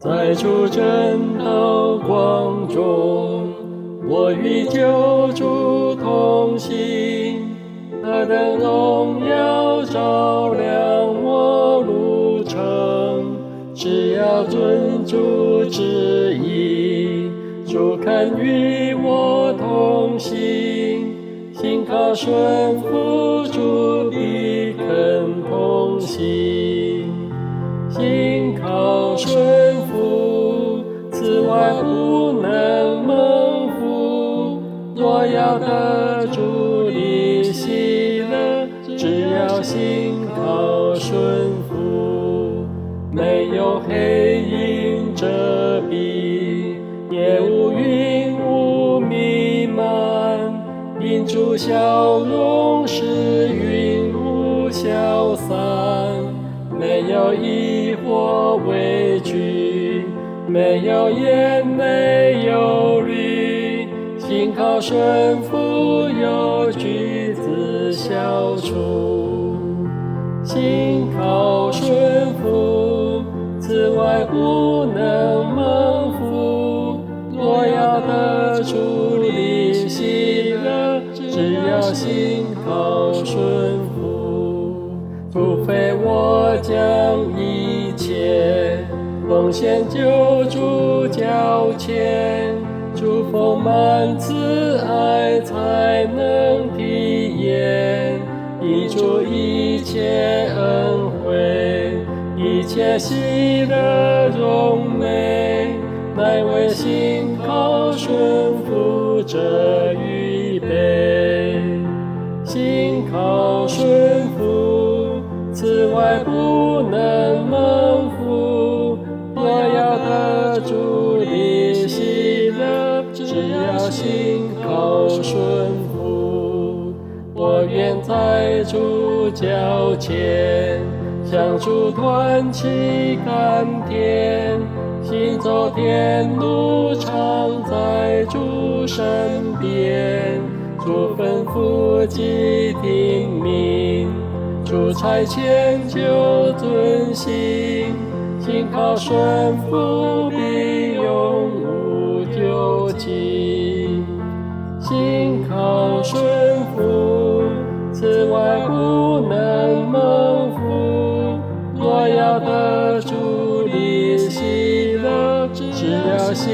在出征的光中，我与救主同行，他的荣耀照亮我路程。只要遵主旨意，主肯与我同行，信靠顺服主必肯同行。信靠顺服，此外不能蒙福。若要得主的喜乐，只要信靠顺服。没有黑影遮蔽，也无云雾弥漫，因主笑容使云雾消散。没有疑惑畏惧，没有眼泪忧虑，信靠顺服有橘子消除。信靠顺服，此外不能蒙福。若要得主的喜乐，只要信靠顺服。除非我将一切奉献救主脚前，主丰满慈爱才能体验，以主一切恩惠，一切喜乐荣美，乃为信靠顺服者预备。信靠顺服，此外不能蒙福。若要得主的喜乐，只要信靠顺服。我愿在主脚前，向主团起甘甜，行走天路常在主身边。主吩咐即听命，主差遣就遵行，信靠顺服必永无究竟。信靠顺服，此外不能蒙福。若要得主的喜乐，只要信